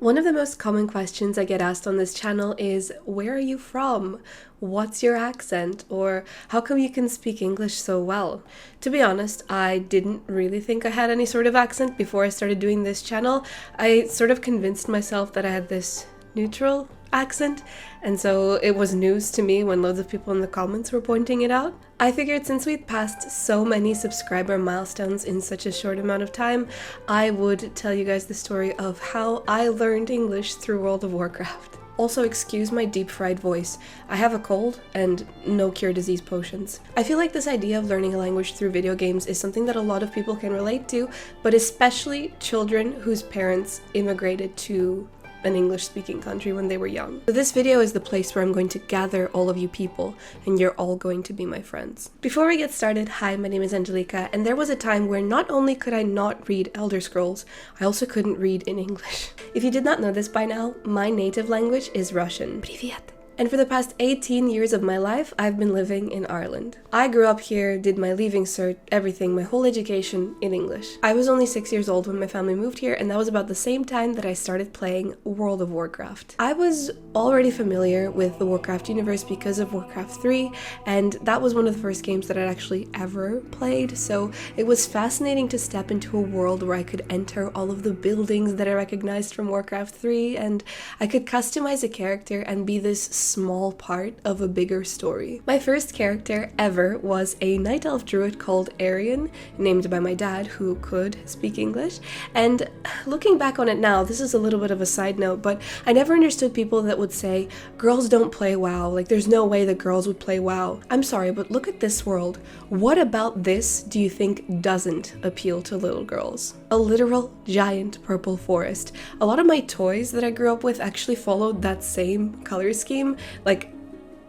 One of the most common questions I get asked on this channel is, where are you from? What's your accent? Or how come you can speak English so well? To be honest, I didn't really think I had any sort of accent before I started doing this channel. I sort of convinced myself that I had this neutral accent, and so it was news to me when loads of people in the comments were pointing it out. I figured since we'd passed so many subscriber milestones in such a short amount of time, I would tell you guys the story of how I learned English through World of Warcraft. Also, excuse my deep-fried voice. I have a cold and no cure disease potions. I feel like this idea of learning a language through video games is something that a lot of people can relate to, but especially children whose parents immigrated to an English-speaking country when they were young. So this video is the place where I'm going to gather all of you people, and you're all going to be my friends. Before we get started, hi, my name is Angelika, and there was a time where not only could I not read Elder Scrolls, I also couldn't read in English. If you did not know this by now, my native language is Russian. Привет! And for the past 18 years of my life, I've been living in Ireland. I grew up here, did my leaving cert, everything, my whole education in English. I was only 6 years old when my family moved here, and that was about the same time that I started playing World of Warcraft. I was already familiar with the Warcraft universe because of Warcraft 3, and that was one of the first games that I'd actually ever played, so it was fascinating to step into a world where I could enter all of the buildings that I recognized from Warcraft 3, and I could customize a character and be this small part of a bigger story. My first character ever was a night elf druid called Arian, named by my dad, who could speak English. And looking back on it now, this is a little bit of a side note, but I never understood people that would say, girls don't play WoW, like there's no way that girls would play WoW. I'm sorry, but look at this world. What about this do you think doesn't appeal to little girls? A literal giant purple forest. A lot of my toys that I grew up with actually followed that same color scheme. Like,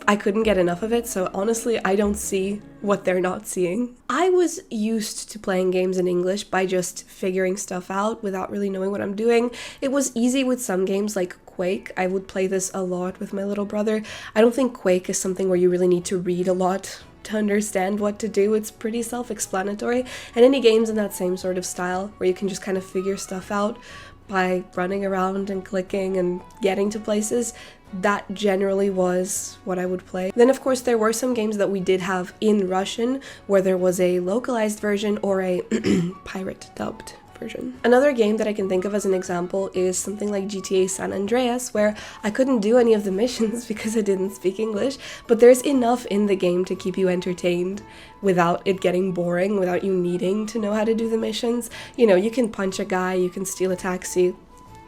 I couldn't get enough of it, so honestly, I don't see what they're not seeing. I was used to playing games in English by just figuring stuff out without really knowing what I'm doing. It was easy with some games like Quake. I would play this a lot with my little brother. I don't think Quake is something where you really need to read a lot to understand what to do. It's pretty self-explanatory, and any games in that same sort of style where you can just kind of figure stuff out by running around and clicking and getting to places, that generally was what I would play. Then of course there were some games that we did have in Russian where there was a localized version or a pirate dubbed version. Another game that I can think of as an example is something like GTA San Andreas, where I couldn't do any of the missions because I didn't speak English, but there's enough in the game to keep you entertained without it getting boring, without you needing to know how to do the missions. You know, you can punch a guy, you can steal a taxi.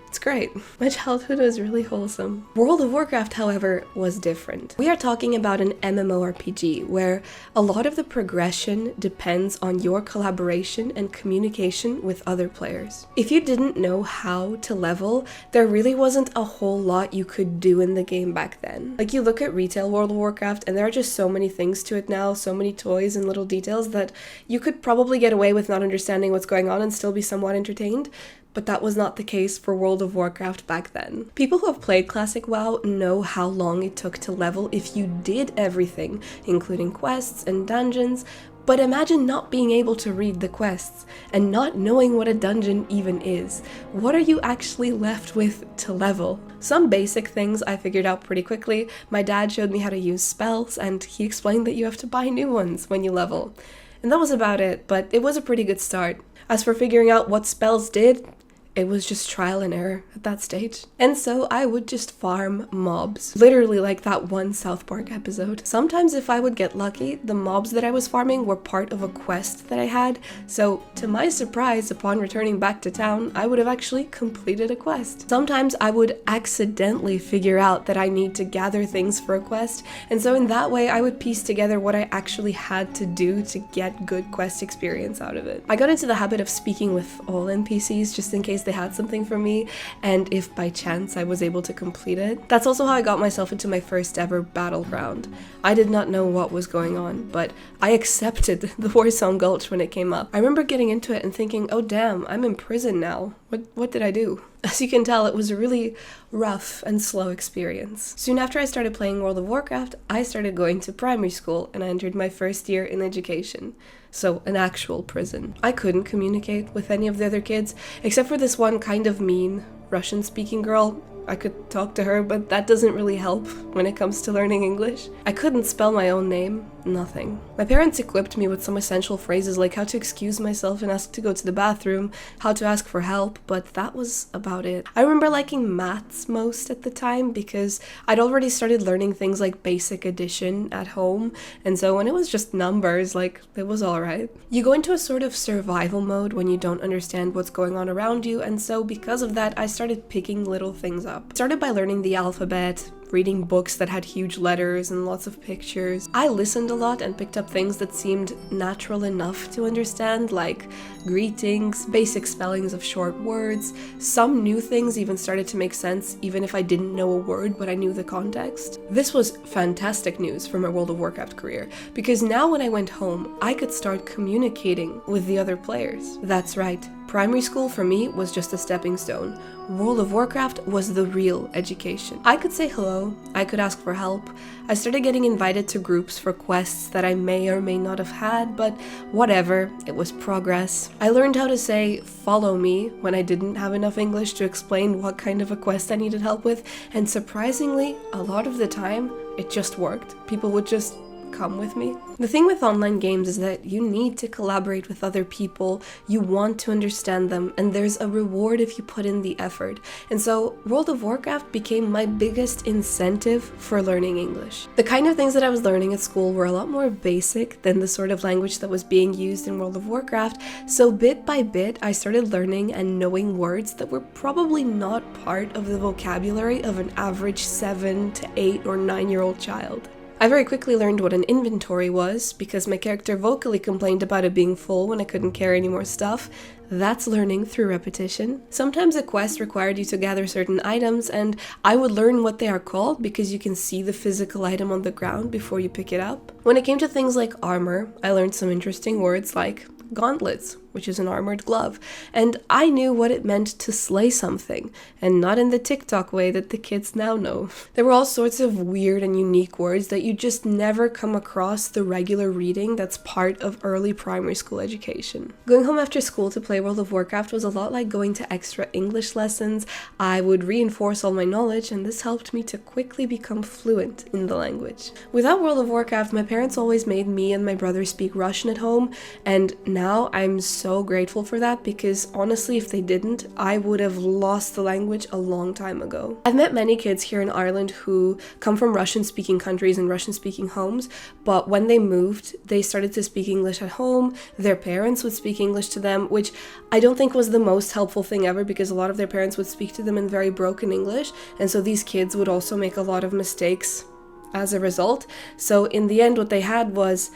It's great. My childhood was really wholesome. World of Warcraft, however, was different. We are talking about an MMORPG where a lot of the progression depends on your collaboration and communication with other players. If you didn't know how to level, there really wasn't a whole lot you could do in the game back then. Like, you look at retail World of Warcraft and there are just so many things to it now, so many toys and little details that you could probably get away with not understanding what's going on and still be somewhat entertained. But that was not the case for World of Warcraft back then. People who have played Classic WoW know how long it took to level if you did everything, including quests and dungeons, but imagine not being able to read the quests and not knowing what a dungeon even is. What are you actually left with to level? Some basic things I figured out pretty quickly. My dad showed me how to use spells, and he explained that you have to buy new ones when you level. And that was about it, but it was a pretty good start. As for figuring out what spells did, it was just trial and error at that stage. And so I would just farm mobs. Literally like that one South Park episode. Sometimes if I would get lucky, the mobs that I was farming were part of a quest that I had. So to my surprise, upon returning back to town, I would have actually completed a quest. Sometimes I would accidentally figure out that I need to gather things for a quest. And so in that way, I would piece together what I actually had to do to get good quest experience out of it. I got into the habit of speaking with all NPCs just in case they had something for me, and if by chance I was able to complete it. That's also how I got myself into my first ever battleground. I did not know what was going on, but I accepted the Warsong Gulch when it came up. I remember getting into it and thinking, oh damn, I'm in prison now. What did I do? As you can tell, it was a really rough and slow experience. Soon after I started playing World of Warcraft, I started going to primary school and I entered my first year in education. So, an actual prison. I couldn't communicate with any of the other kids, except for this one kind of mean, Russian-speaking girl. I could talk to her, but that doesn't really help when it comes to learning English. I couldn't spell my own name. Nothing. My parents equipped me with some essential phrases like how to excuse myself and ask to go to the bathroom, how to ask for help, but that was about it. I remember liking maths most at the time because I'd already started learning things like basic addition at home, and so when it was just numbers, like, it was alright. You go into a sort of survival mode when you don't understand what's going on around you, and so because of that, I started picking little things up. I started by learning the alphabet, reading books that had huge letters and lots of pictures. I listened a lot and picked up things that seemed natural enough to understand, like greetings, basic spellings of short words. Some new things even started to make sense, even if I didn't know a word, but I knew the context. This was fantastic news for my World of Warcraft career, because now when I went home, I could start communicating with the other players. That's right. Primary school for me was just a stepping stone. World of Warcraft was the real education. I could say hello, I could ask for help. I started getting invited to groups for quests that I may or may not have had, but whatever, it was progress. I learned how to say follow me when I didn't have enough English to explain what kind of a quest I needed help with, and surprisingly, a lot of the time, it just worked. People would just come with me. The thing with online games is that you need to collaborate with other people, you want to understand them, and there's a reward if you put in the effort. And so World of Warcraft became my biggest incentive for learning English. The kind of things that I was learning at school were a lot more basic than the sort of language that was being used in World of Warcraft, so bit by bit I started learning and knowing words that were probably not part of the vocabulary of an average 7 to 8 or 9-year-old child. I very quickly learned what an inventory was, because my character vocally complained about it being full when I couldn't carry any more stuff. That's learning through repetition. Sometimes a quest required you to gather certain items, and I would learn what they are called because you can see the physical item on the ground before you pick it up. When it came to things like armor, I learned some interesting words like gauntlets, which is an armored glove, and I knew what it meant to slay something, and not in the TikTok way that the kids now know. There were all sorts of weird and unique words that you just never come across the regular reading that's part of early primary school education. Going home after school to play World of Warcraft was a lot like going to extra English lessons. I would reinforce all my knowledge, and this helped me to quickly become fluent in the language. Without World of Warcraft, my parents always made me and my brother speak Russian at home, and now I'm so grateful for that, because honestly, if they didn't, I would have lost the language a long time ago. I've met many kids here in Ireland who come from Russian-speaking countries and Russian-speaking homes, but when they moved, they started to speak English at home. Their parents would speak English to them, which I don't think was the most helpful thing ever, because a lot of their parents would speak to them in very broken English, and so these kids would also make a lot of mistakes as a result. So in the end, what they had was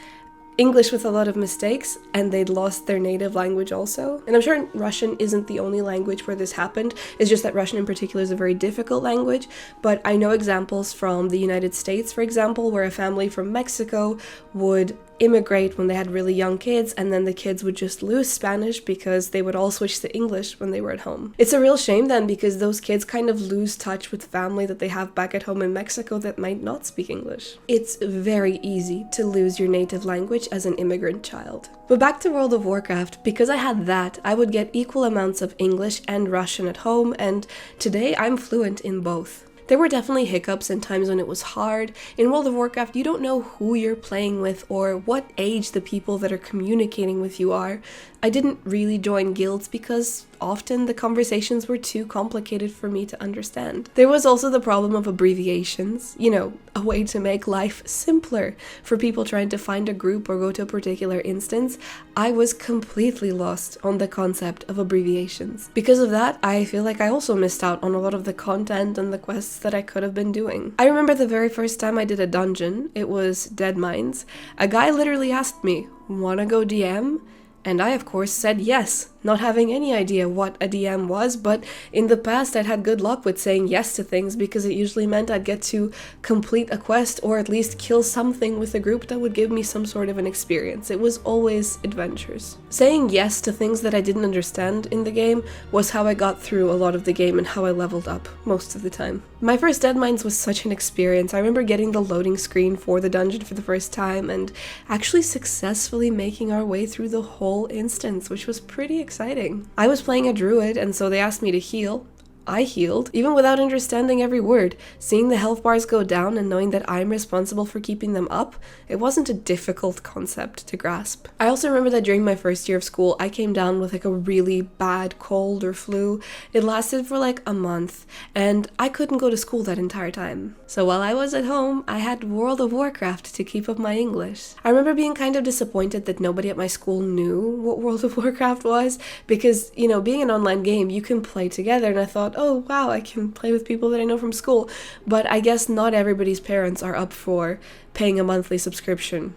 English with a lot of mistakes, and they'd lost their native language also. And I'm sure Russian isn't the only language where this happened, it's just that Russian in particular is a very difficult language, but I know examples from the United States, for example, where a family from Mexico would immigrate when they had really young kids, and then the kids would just lose Spanish because they would all switch to English when they were at home. It's a real shame then, because those kids kind of lose touch with family that they have back at home in Mexico that might not speak English. It's very easy to lose your native language as an immigrant child. But back to World of Warcraft, because I had that, I would get equal amounts of English and Russian at home, and today I'm fluent in both. There were definitely hiccups and times when it was hard. In World of Warcraft, you don't know who you're playing with or what age the people that are communicating with you are. I didn't really join guilds because often the conversations were too complicated for me to understand. There was also the problem of abbreviations, you know, a way to make life simpler for people trying to find a group or go to a particular instance. I was completely lost on the concept of abbreviations. Because of that, I feel like I also missed out on a lot of the content and the quests that I could have been doing. I remember the very first time I did a dungeon, it was Dead Mines. A guy literally asked me, "Wanna go DM?" And I, of course, said yes, not having any idea what a DM was, but in the past I'd had good luck with saying yes to things because it usually meant I'd get to complete a quest or at least kill something with a group that would give me some sort of an experience. It was always adventures. Saying yes to things that I didn't understand in the game was how I got through a lot of the game and how I leveled up most of the time. My first Dead Mines was such an experience. I remember getting the loading screen for the dungeon for the first time and actually successfully making our way through the whole instance, which was pretty exciting. I was playing a druid, and so they asked me to heal. I healed, even without understanding every word. Seeing the health bars go down and knowing that I'm responsible for keeping them up, it wasn't a difficult concept to grasp. I also remember that during my first year of school, I came down with like a really bad cold or flu. It lasted for like a month, and I couldn't go to school that entire time. So while I was at home, I had World of Warcraft to keep up my English. I remember being kind of disappointed that nobody at my school knew what World of Warcraft was, because, you know, being an online game, you can play together, and I thought, oh wow, I can play with people that I know from school. But I guess not everybody's parents are up for paying a monthly subscription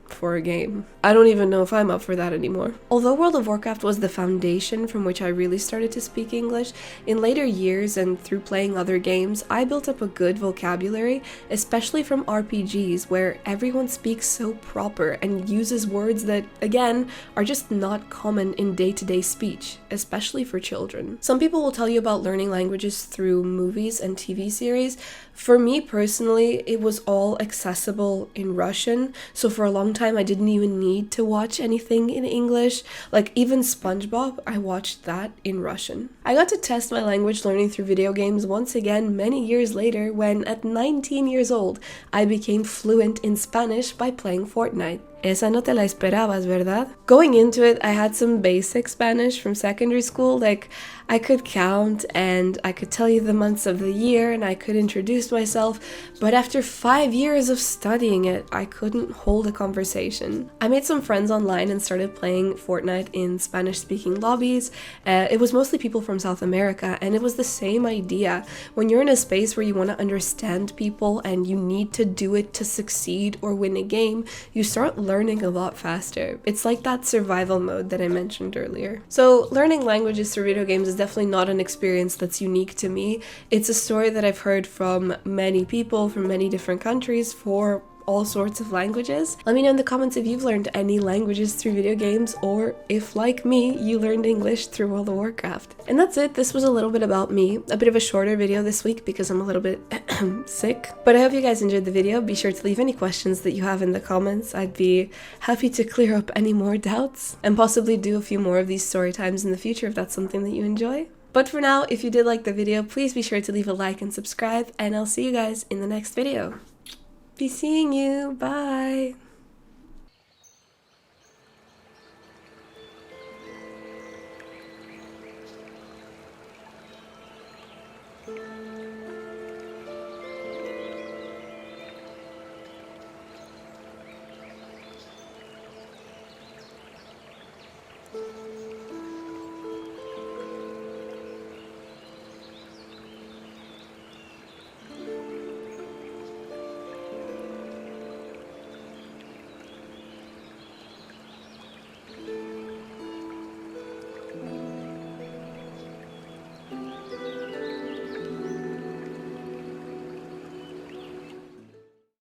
for a game. I don't even know if I'm up for that anymore. Although World of Warcraft was the foundation from which I really started to speak English, in later years and through playing other games, I built up a good vocabulary, especially from RPGs where everyone speaks so proper and uses words that, again, are just not common in day-to-day speech, especially for children. Some people will tell you about learning languages through movies and TV series. For me personally, it was all accessible in Russian, so for a long time I didn't even need to watch anything in English. Like even SpongeBob, I watched that in Russian. I got to test my language learning through video games once again many years later when at 19 years old I became fluent in Spanish by playing Fortnite. Esa no te la esperabas, ¿verdad? Going into it, I had some basic Spanish from secondary school, like I could count and I could tell you the months of the year and I could introduce myself, but after 5 years of studying it, I couldn't hold a conversation. I made some friends online and started playing Fortnite in Spanish-speaking lobbies. It was mostly people from South America, and it was the same idea. When you're in a space where you want to understand people and you need to do it to succeed or win a game, you start learning a lot faster. It's like that survival mode that I mentioned earlier. So learning languages through video games is definitely not an experience that's unique to me. It's a story that I've heard from many people from many different countries for all sorts of languages. Let me know in the comments if you've learned any languages through video games, or if, like me, you learned English through World of Warcraft. And that's it. This was a little bit about me. A bit of a shorter video this week because I'm a little bit sick. But I hope you guys enjoyed the video. Be sure to leave any questions that you have in the comments. I'd be happy to clear up any more doubts and possibly do a few more of these story times in the future if that's something that you enjoy. But for now, if you did like the video, please be sure to leave a like and subscribe, and I'll see you guys in the next video. Be seeing you. Bye.